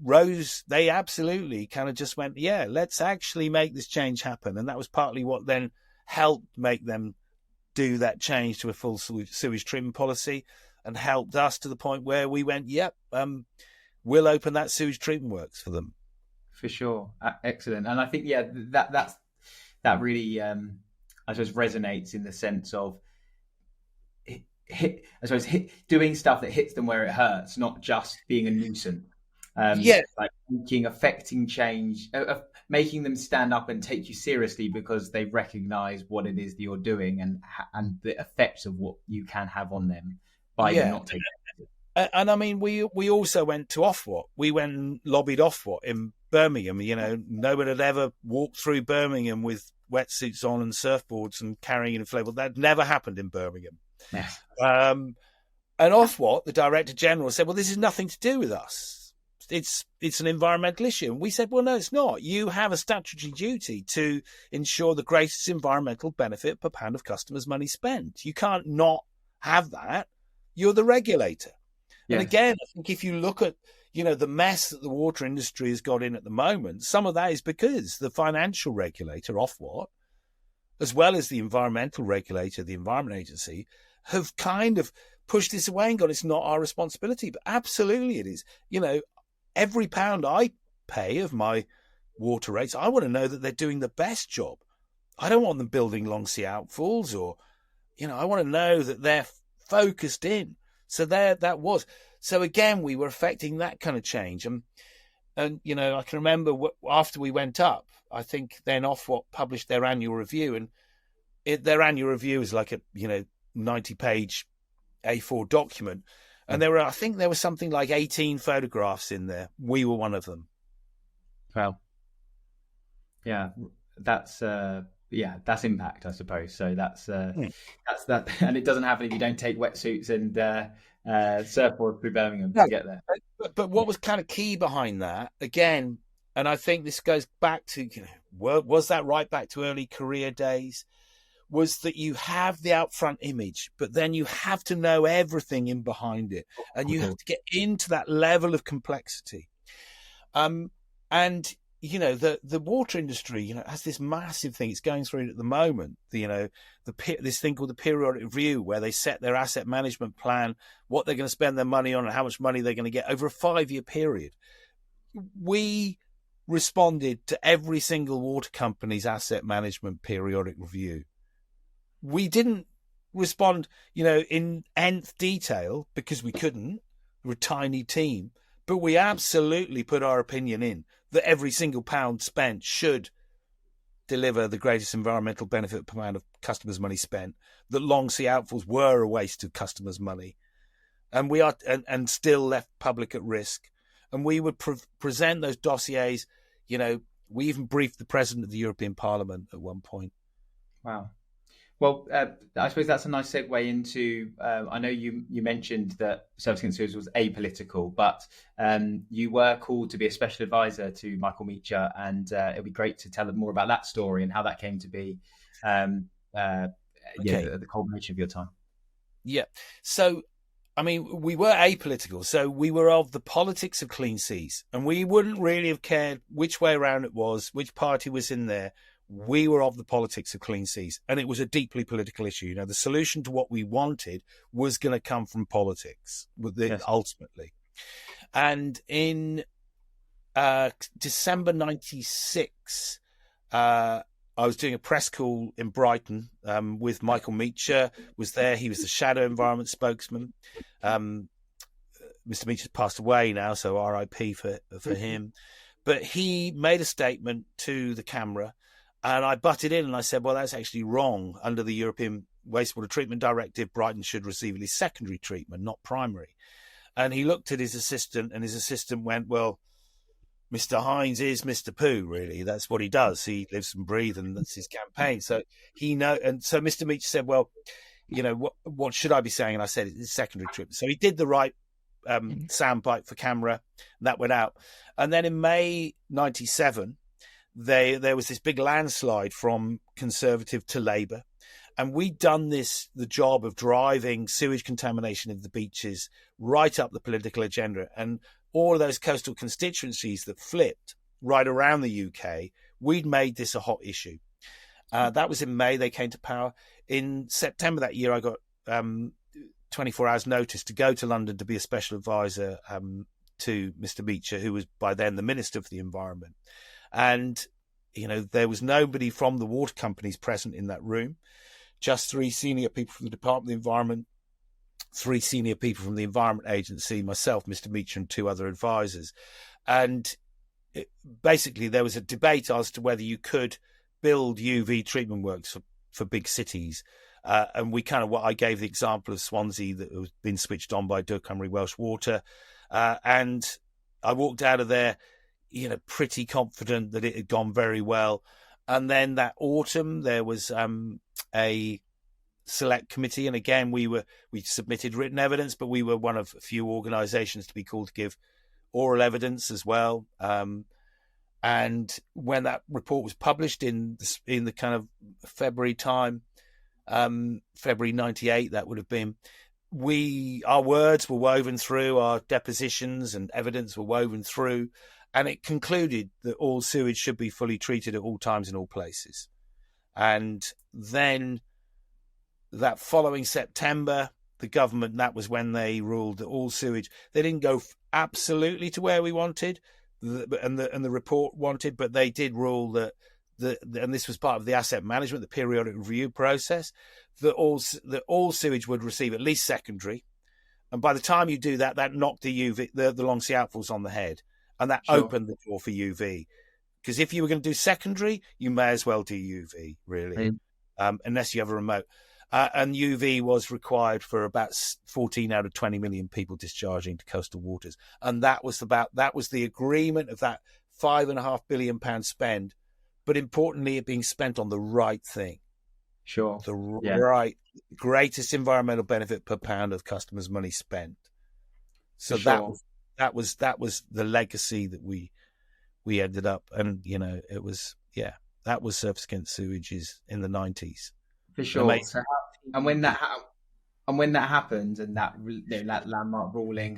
rose. They absolutely kind of just went, yeah, let's actually make this change happen. And that was partly what then helped make them do that change to a full sewage treatment policy and helped us to the point where we went, yep, we'll open that sewage treatment works for them. For sure. Excellent. And I think, that really, I suppose, resonates in the sense of, doing stuff that hits them where it hurts, not just being a nuisance. Like affecting change, making them stand up and take you seriously because they recognise what it is that you're doing and the effects of what you can have on them by them not taking it. And I mean, we also went to Ofwat. We went and lobbied Ofwat in Birmingham. Nobody had ever walked through Birmingham with wetsuits on and surfboards and carrying an inflatable. That never happened in Birmingham. Yes. And Ofwat, the Director General, said, well, this has nothing to do with us. It's an environmental issue. And we said, well, no, it's not. You have a statutory duty to ensure the greatest environmental benefit per pound of customers' money spent. You can't not have that. You're the regulator. Yes. And again, I think if you look at, the mess that the water industry has got in at the moment, some of that is because the financial regulator, Ofwat, as well as the environmental regulator, the Environment Agency, have kind of pushed this away and gone, it's not our responsibility. But absolutely it is. Every pound I pay of my water rates, I want to know that they're doing the best job. I don't want them building long sea outfalls or, I want to know that they're focused in. So that was. So again, we were affecting that kind of change. And I can remember after we went up, I think then Ofwat published their annual review, and their annual review is like a 90-page A4 document, and I think there was something like 18 photographs in there. We were one of them. Well, yeah, that's that's impact, I suppose. So that's that, and it doesn't happen if you don't take wetsuits and surfboard through Birmingham to get there. But what was kind of key behind that, again, and I think this goes back to, was that right back to early career days, was that you have the out-front image, but then you have to know everything in behind it, and you have to get into that level of complexity. And the water industry, has this massive thing it's going through at the moment. This thing called the periodic review, where they set their asset management plan, what they're going to spend their money on, and how much money they're going to get over a 5-year period. We responded to every single water company's asset management periodic review. We didn't respond, in nth detail because we couldn't. We're a tiny team, but we absolutely put our opinion in that every single pound spent should deliver the greatest environmental benefit per pound of customers' money spent, that long sea outfalls were a waste of customers' money, and we are and still left public at risk. And we would present those dossiers. We even briefed the president of the European Parliament at one point. Wow. Well, I suppose that's a nice segue into, I know you mentioned that Surfers Against Sewage was apolitical, but you were called to be a special advisor to Michael Meacher, and it'd be great to tell them more about that story and how that came to be the culmination of your time. Yeah. So, we were apolitical, so we were of the politics of clean seas, and we wouldn't really have cared which way around it was, which party was in there. We were of the politics of clean seas, and it was a deeply political issue. The solution to what we wanted was going to come from politics, ultimately. And in December 96, I was doing a press call in Brighton with Michael Meacher. Was there? He was the shadow environment spokesman. Mr. Meacher's passed away now, so RIP for him. But he made a statement to the camera. And I butted in and I said, well, that's actually wrong. Under the European Wastewater Treatment Directive, Brighton should receive at least secondary treatment, not primary. And he looked at his assistant, and his assistant went, well, Mr. Hines is Mr. Pooh, really. That's what he does. He lives and breathes, and that's his campaign. So and so Mr. Meacher said, well, what should I be saying? And I said, it's secondary treatment. So he did the right soundbite for camera, and that went out. And then in May 97, there was this big landslide from Conservative to Labour, and we'd done the job of driving sewage contamination of the beaches right up the political agenda, and all of those coastal constituencies that flipped right around the UK, we'd made this a hot issue. That was in May. They came to power. In September that year, I got 24 hours notice to go to London to be a special advisor to Mr. Meacher, who was by then the Minister for the Environment. And, there was nobody from the water companies present in that room, just 3 senior people from the Department of the Environment, 3 senior people from the Environment Agency, myself, Mr. Meacher, and 2 other advisors. And basically there was a debate as to whether you could build UV treatment works for big cities. And I gave the example of Swansea that was been switched on by Dŵr Cymru Welsh Water. And I walked out of there, pretty confident that it had gone very well. And then that autumn, there was a select committee. And again, we submitted written evidence, but we were one of a few organisations to be called to give oral evidence as well. And when that report was published in the kind of February time, February 98, that would have been, our words were woven through, our depositions and evidence were woven through, and it concluded that all sewage should be fully treated at all times in all places. And then that following September, the government, that was when they ruled that all sewage, they didn't go absolutely to where we wanted, and the report wanted, but they did rule that and this was part of the asset management, the periodic review process, that all sewage would receive at least secondary. And by the time you do that, that knocked the long sea outfalls on the head, and that opened the door for UV. Because if you were going to do secondary, you may as well do UV, really, unless you have a remote. And UV was required for about 14 out of 20 million people discharging to coastal waters. And that was the agreement of that £5.5 billion spend but importantly, it being spent on the right thing. Sure. The Yeah. right, greatest environmental benefit per pound of customers' money spent. So For sure. that was the legacy that we ended up, and it was that was Surfers Against Sewages in the 90s. For sure. So and when that happened, and that that landmark ruling,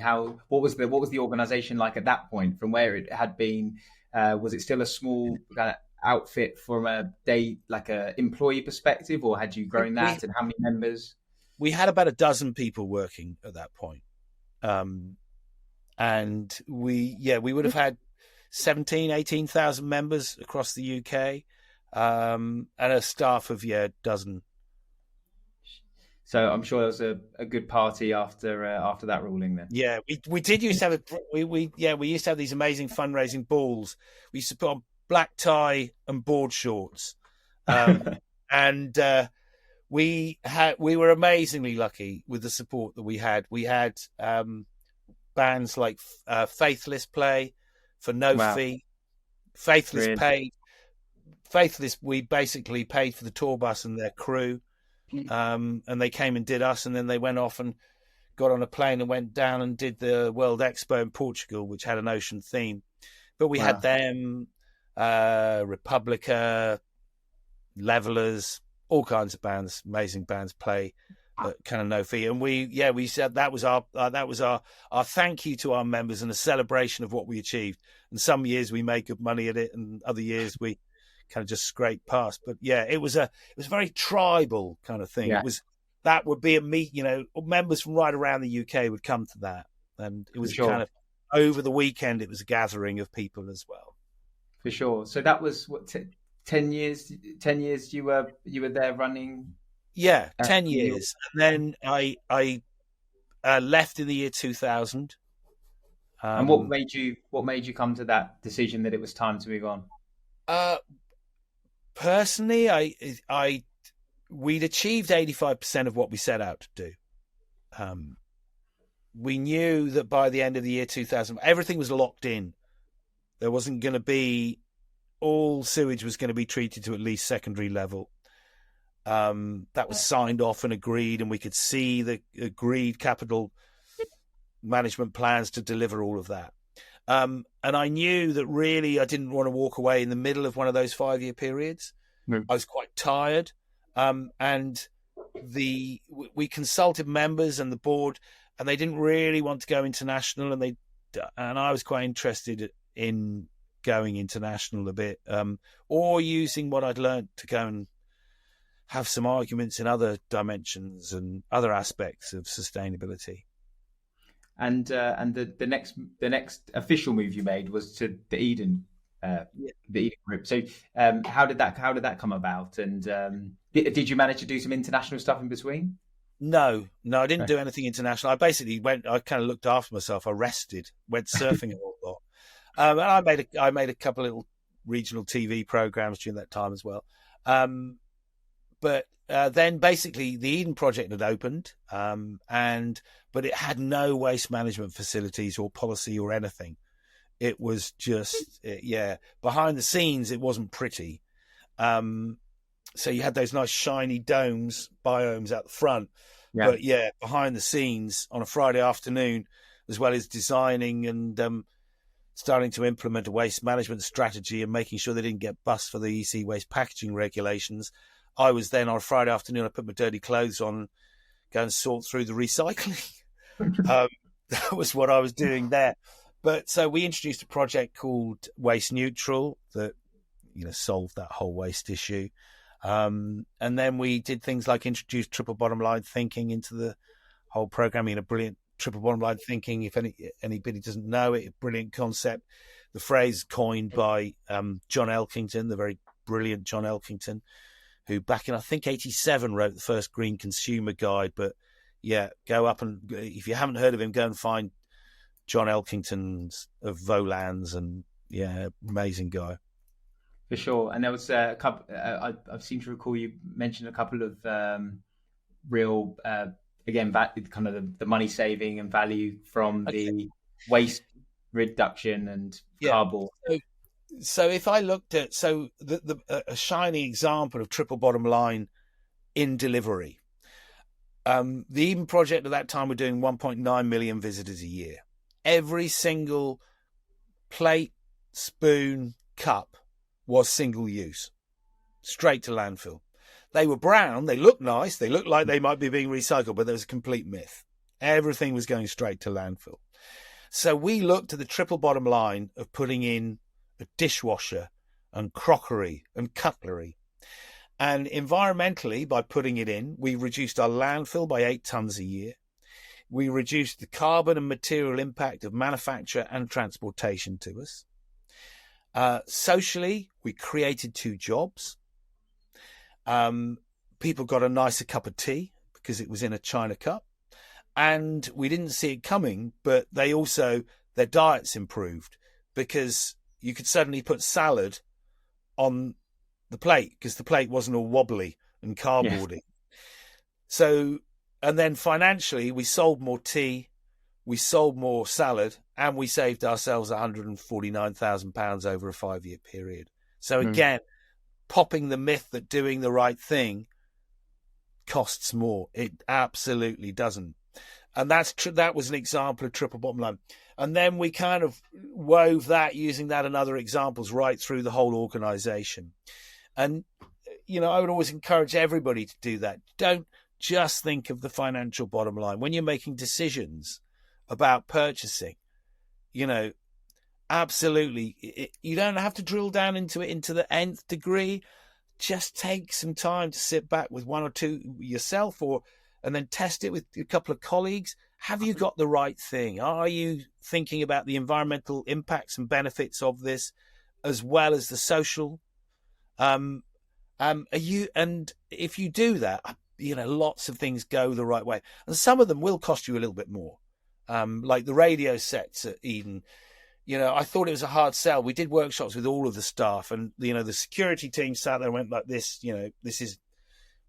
what was the organisation like at that point? From where it had been, was it still a small kind of outfit from a employee perspective, or had you grown that, and how many members? We had about a dozen people working at that point. And we would have had 18,000 members across the UK, and a staff of a dozen. So I'm sure there was a good party after that ruling then. Yeah, we did used to have we used to have these amazing fundraising balls. We used to put on black tie and board shorts, and we were amazingly lucky with the support that we had. We had bands like Faithless play for no fee. Faithless paid. Faithless, we basically paid for the tour bus and their crew, and they came and did us, and then they went off and got on a plane and went down and did the World Expo in Portugal, which had an ocean theme. But we had them, Republica, Levelers, all kinds of bands, amazing bands play kind of no fee. And we said that was our thank you to our members and a celebration of what we achieved. And some years we made good money at it, and other years we kind of just scraped past. But it was a very tribal kind of thing. Yeah. That would be a meet, members from right around the UK would come to that. And it was kind of over the weekend, it was a gathering of people as well. For sure. So that was 10 years. 10 years you were there running. Yeah, 10 years. And then I left in the year 2000. And what made you come to that decision that it was time to move on? Personally, we'd achieved 85% of what we set out to do. We knew that by the end of the year 2000, everything was locked in. There wasn't going to be, all sewage was going to be treated to at least secondary level. That was signed off and agreed, and we could see the agreed capital management plans to deliver all of that. And I knew that really I didn't want to walk away in the middle of one of those 5-year periods. No. I was quite tired. And we consulted members and the board, and they didn't really want to go international, and I was quite interested in going international a bit, or using what I'd learned to go and have some arguments in other dimensions and other aspects of sustainability. And the next official move you made was to the Eden group. So how did that come about? And did you manage to do some international stuff in between? No, I didn't do anything international. I basically I kind of looked after myself. I rested, went surfing a lot. And I made a couple of little regional TV programs during that time as well. But then basically the Eden project had opened, but it had no waste management facilities or policy or anything. It was just, behind the scenes, it wasn't pretty. So you had those nice shiny biomes out the front. Yeah. But behind the scenes on a Friday afternoon, as well as designing and starting to implement a waste management strategy and making sure they didn't get bust for the EC waste packaging regulations, I was then on a Friday afternoon, I put my dirty clothes on, go and sort through the recycling. That was what I was doing there. But so we introduced a project called Waste Neutral that, solved that whole waste issue. And then we did things like introduce triple bottom line thinking into the whole programming, a brilliant triple bottom line thinking. If anybody doesn't know it, a brilliant concept. The phrase coined by John Elkington, the very brilliant John Elkington, who back in, I think, 87 wrote the first Green Consumer Guide. But go up and, if you haven't heard of him, go and find John Elkington's of Volans, and amazing guy. For sure. And there was a couple, I seem to recall you mentioned a couple of real, again, kind of the money saving and value from the waste reduction and cardboard. So if I looked at a shining example of triple bottom line in delivery, the Eden Project at that time were doing 1.9 million visitors a year. Every single plate, spoon, cup was single use, straight to landfill. They were brown, they looked nice, they looked like they might be being recycled, but there was a complete myth. Everything was going straight to landfill. So we looked at the triple bottom line of putting in a dishwasher and crockery and cutlery. And environmentally, by putting it in, we reduced our landfill by 8 tons a year. We reduced the carbon and material impact of manufacture and transportation to us. Socially, we created 2 jobs. People got a nicer cup of tea because it was in a china cup. And we didn't see it coming, but their diets improved because you could suddenly put salad on the plate because the plate wasn't all wobbly and cardboardy. Yes. So, and then financially, we sold more tea, we sold more salad, and we saved ourselves £149,000 over a 5-year period. So again, popping the myth that doing the right thing costs more. It absolutely doesn't. And that was an example of triple bottom line. And then we kind of wove that, using that and other examples, right through the whole organization. And, I would always encourage everybody to do that. Don't just think of the financial bottom line. When you're making decisions about purchasing, absolutely, you don't have to drill down into it into the nth degree. Just take some time to sit back with 1 or 2 yourself, and then test it with a couple of colleagues. Have you got the right thing? Are you thinking about the environmental impacts and benefits of this, as well as the social? And if you do that, lots of things go the right way, and some of them will cost you a little bit more. Like the radio sets at Eden. I thought it was a hard sell. We did workshops with all of the staff, and the security team sat there and went like this. This is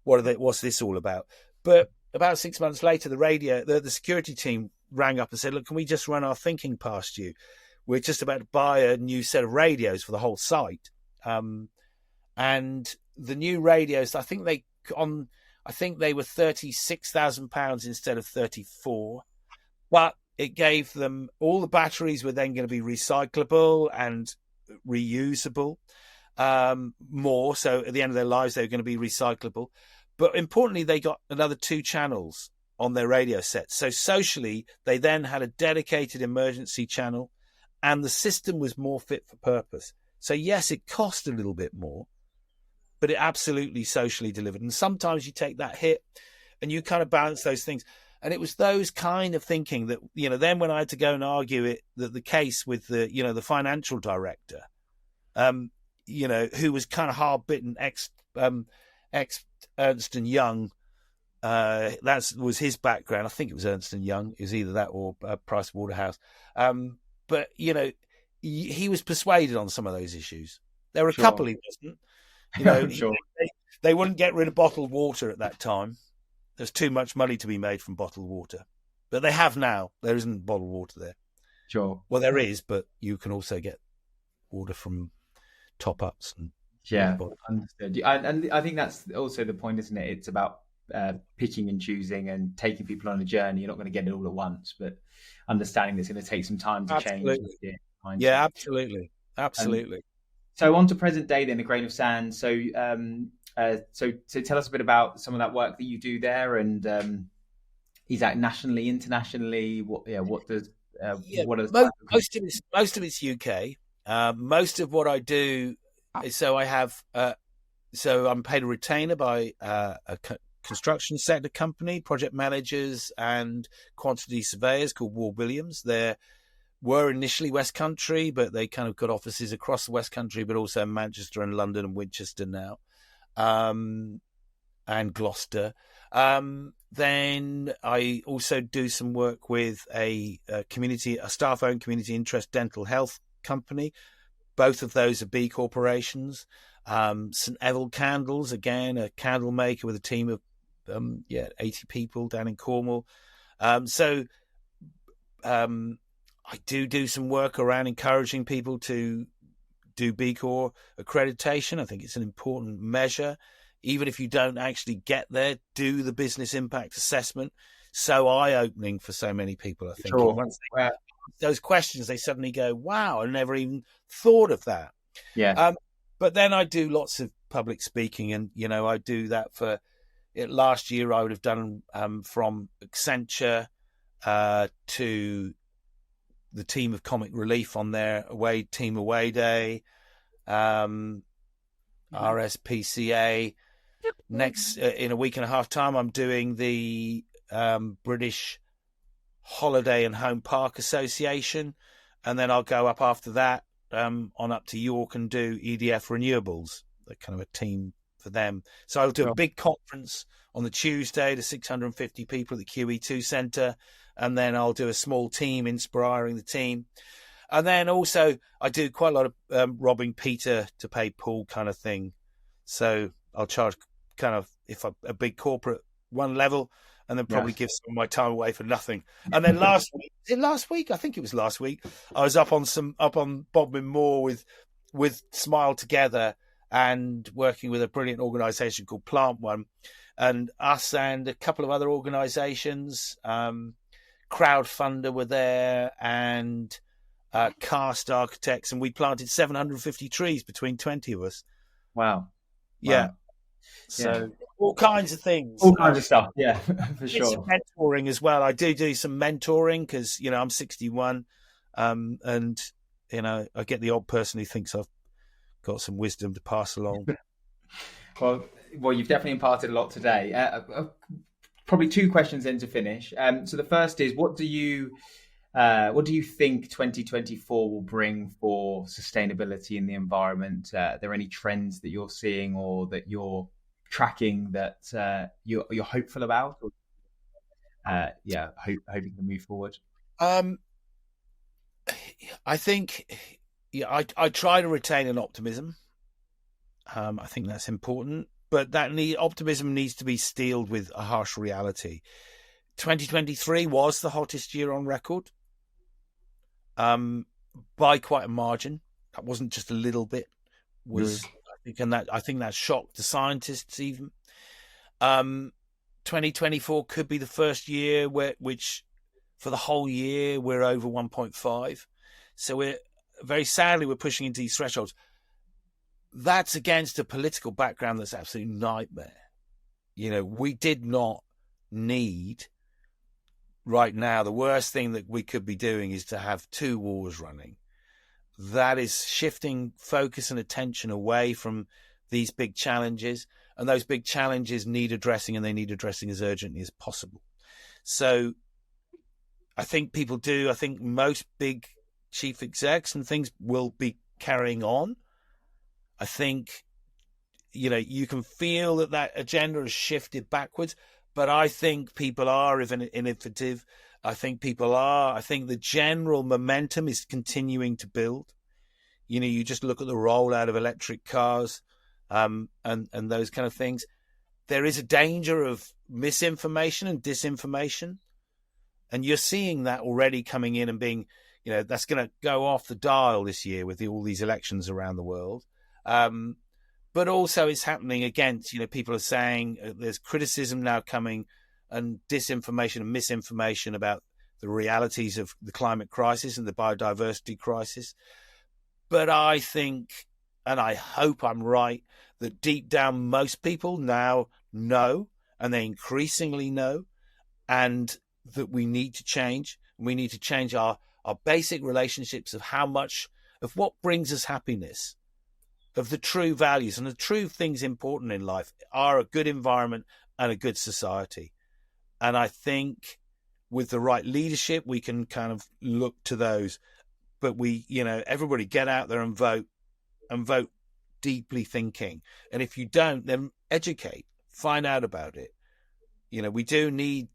what's this all about? But about 6 months later, the security team rang up and said, "Look, can we just run our thinking past you? We're just about to buy a new set of radios for the whole site." And the new radios, I think they were £36,000 instead of 34, but it gave them, all the batteries were then going to be recyclable and reusable more. So at the end of their lives, they were going to be recyclable. But importantly, they got another 2 channels on their radio sets. So socially, they then had a dedicated emergency channel, and the system was more fit for purpose. So yes, it cost a little bit more, but it absolutely socially delivered. And sometimes you take that hit and you kind of balance those things. And it was those kind of thinking that, then when I had to go and argue the case with the financial director, who was kind of hard bitten, ex Ernst & Young, that was his background. I think it was Ernst & Young. It was either that or Price Waterhouse. But, he was persuaded on some of those issues. There were a couple he wasn't. Sure. They wouldn't get rid of bottled water at that time. There's too much money to be made from bottled water. But they have now. There isn't bottled water there. Sure. Well, there is, but you can also get water from top-ups. Understood. And I think that's also the point, isn't it? It's about picking and choosing and taking people on a journey. You're not going to get it all at once, but understanding there's going to take some time to change. Yeah, absolutely. Absolutely. So on to present day then, a grain of sand. So tell us a bit about some of that work that you do there, and is that nationally, internationally? What are most of it's UK. Most of what I do is, so I'm paid a retainer by a construction sector company, project managers and quantity surveyors called Ward Williams. They were initially West Country, but they kind of got offices across the West Country, but also Manchester and London and Winchester now, and Gloucester. Then I also do some work with a staff-owned community interest dental health company. Both of those are B corporations. St Evil Candles, again, a candle maker with a team of 80 people down in Cornwall. I do some work around encouraging people to do B Corp accreditation. I think it's an important measure. Even if you don't actually get there, do the business impact assessment. So eye-opening for so many people, I think. Sure. Once they ask those questions, they suddenly go, wow, I never even thought of that. Yeah. But then I do lots of public speaking, and, I do that for it. Last year, I would have done from Accenture to the team of Comic Relief on their team away day, RSPCA. Next, in a week and a half time, I'm doing the British Holiday and Home Park Association, and then I'll go up after that on up to York and do EDF Renewables, the kind of a team for them. So I'll do a big conference on the Tuesday to 650 people at the QE2 Centre, and then I'll do a small team inspiring the team. And then also I do quite a lot of robbing Peter to pay Paul kind of thing. So I'll charge kind of a big corporate one level, and then probably give some of my time away for nothing. And then last week? I think it was last week. I was up on Bodmin Moor with Smile Together and working with a brilliant organisation called Plant One, and us and a couple of other organisations. Crowdfunder were there, and Cast Architects, and we planted 750 trees between 20 of us. Wow. Yeah. So all kinds of things. All kinds of stuff, yeah, for sure. Some mentoring as well. I do some mentoring because, I'm 61, and, I get the odd person who thinks I've got some wisdom to pass along. Well, you've definitely imparted a lot today. Probably two questions in to finish. So the first is, what do you think 2024 will bring for sustainability in the environment? Are there any trends that you're seeing or that you're tracking that you're hopeful about? Hoping to move forward. I think, I try to retain an optimism. I think that's important, but optimism needs to be steeled with a harsh reality. 2023 was the hottest year on record, by quite a margin. That wasn't just a little bit. I think that shocked the scientists even. 2024 could be the first year which for the whole year we're over 1.5. So we're pushing into these thresholds. That's against a political background that's absolute nightmare. We did not need right now. The worst thing that we could be doing is to have two wars running. That is shifting focus and attention away from these big challenges, and those big challenges need addressing, and they need addressing as urgently as possible. So I think people do. I think most big chief execs and things will be carrying on. I think, you can feel that agenda has shifted backwards, but I think people are innovative. I think the general momentum is continuing to build. You just look at the rollout of electric cars, and those kind of things. There is a danger of misinformation and disinformation, and you're seeing that already coming in and being, that's going to go off the dial this year with all these elections around the world. But also it's happening against, people are saying there's criticism now coming and disinformation and misinformation about the realities of the climate crisis and the biodiversity crisis. But I think, and I hope I'm right, that deep down most people now know, and they increasingly know, and that we need to change. We need to change our basic relationships of of what brings us happiness, of the true values and the true things important in life are a good environment and a good society. And I think with the right leadership, we can kind of look to those. But everybody get out there and vote deeply thinking. And if you don't, then educate, find out about it. We do need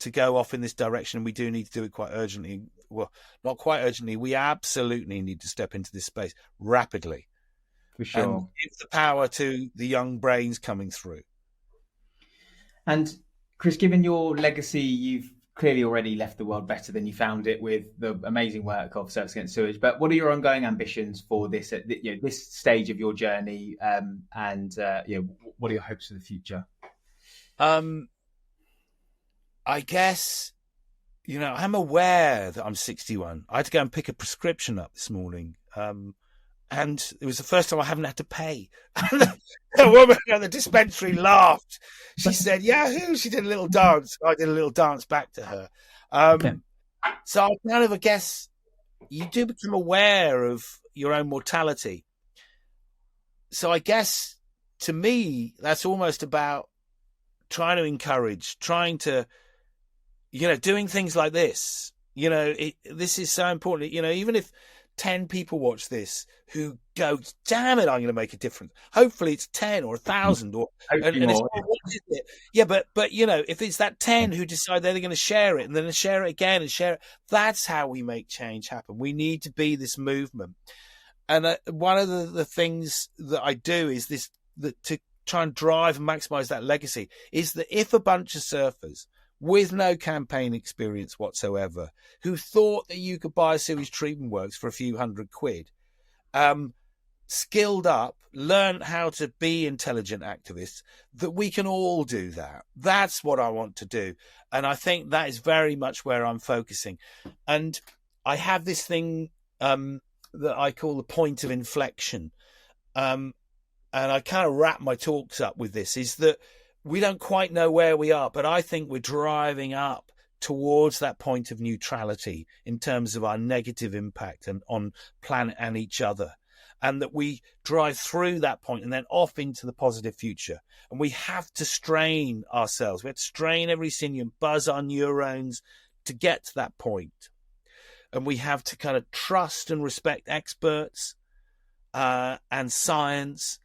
to go off in this direction. We do need to do it quite urgently. Well, not quite urgently. We absolutely need to step into this space rapidly. For sure. And give the power to the young brains coming through. And Chris, given your legacy, you've clearly already left the world better than you found it with the amazing work of Surfers Against Sewage. But what are your ongoing ambitions for this at this stage of your journey? What are your hopes for the future? I guess, I'm aware that I'm 61. I had to go and pick a prescription up this morning. And it was the first time I haven't had to pay. The woman at the dispensary laughed. She said, "Yahoo!" She did a little dance. I did a little dance back to her. So I kind of, I guess, you do become aware of your own mortality. So I guess, to me, that's almost about trying to encourage, doing things like this. This is so important. Even if 10 people watch this who go, damn it, I'm going to make a difference. Hopefully it's 10 or 1,000 Yeah, but if it's that 10 who decide they're going to share it and then share it again and share it, that's how we make change happen. We need to be this movement. And one of the things that I do is to try and drive and maximize that legacy is that if a bunch of surfers with no campaign experience whatsoever, who thought that you could buy a sewage treatment works for a few £100, skilled up, learned how to be intelligent activists, that we can all do that. That's what I want to do. And I think that is very much where I'm focusing. And I have this thing that I call the point of inflection. And I kind of wrap my talks up with this, is that we don't quite know where we are, but I think we're driving up towards that point of neutrality in terms of our negative impact and on planet and each other. And that we drive through that point and then off into the positive future. And we have to strain ourselves. We have to strain every sinew and buzz our neurons to get to that point. And we have to kind of trust and respect experts and science.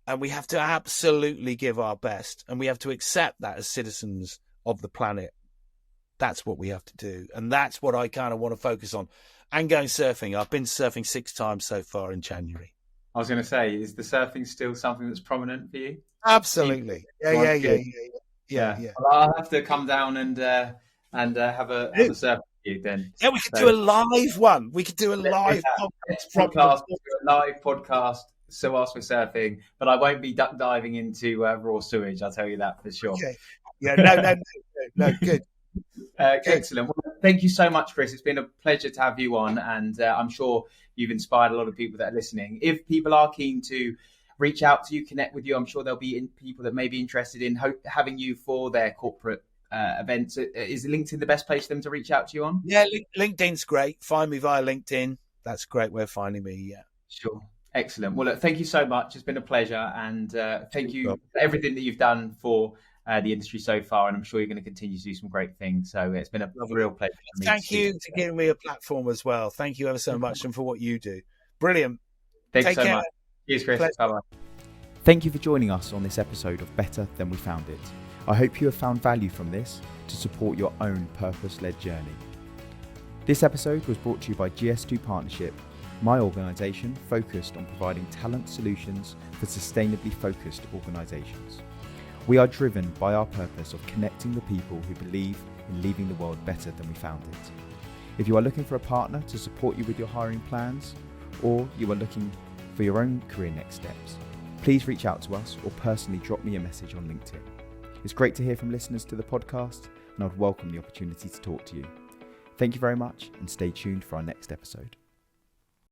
And we have to absolutely give our best. And we have to accept that as citizens of the planet. That's what we have to do. And that's what I kind of want to focus on. And going surfing. I've been surfing 6 times so far in January. I was going to say, is the surfing still something that's prominent for you? Absolutely. Yeah. Well, I'll have to come down and have a surf with you then. Yeah, we could do a live one. We could do a live podcast. So ask for surfing, but I won't be duck diving into raw sewage. I'll tell you that for sure. Okay. Yeah, no, good. Excellent. Well, thank you so much, Chris. It's been a pleasure to have you on, and I'm sure you've inspired a lot of people that are listening. If people are keen to reach out to you, connect with you, I'm sure there'll be people that may be interested in having you for their corporate events. Is LinkedIn the best place for them to reach out to you on? Yeah, LinkedIn's great. Find me via LinkedIn. That's a great way of finding me. Yeah, sure. Excellent. Well, look, thank you so much. It's been a pleasure, and thank you for everything that you've done for the industry so far, and I'm sure you're going to continue to do some great things. So it's been a real pleasure. Thank you for giving me a platform as well. Thank you ever so much, and for what you do. Brilliant. Thanks so much. Cheers, Chris. Bye-bye. Thank you for joining us on this episode of Better Than We Found It. I hope you have found value from this to support your own purpose-led journey. This episode was brought to you by GS2 Partnership, my organisation focused on providing talent solutions for sustainably focused organisations. We are driven by our purpose of connecting the people who believe in leaving the world better than we found it. If you are looking for a partner to support you with your hiring plans, or you are looking for your own career next steps, please reach out to us or personally drop me a message on LinkedIn. It's great to hear from listeners to the podcast, and I'd welcome the opportunity to talk to you. Thank you very much, and stay tuned for our next episode.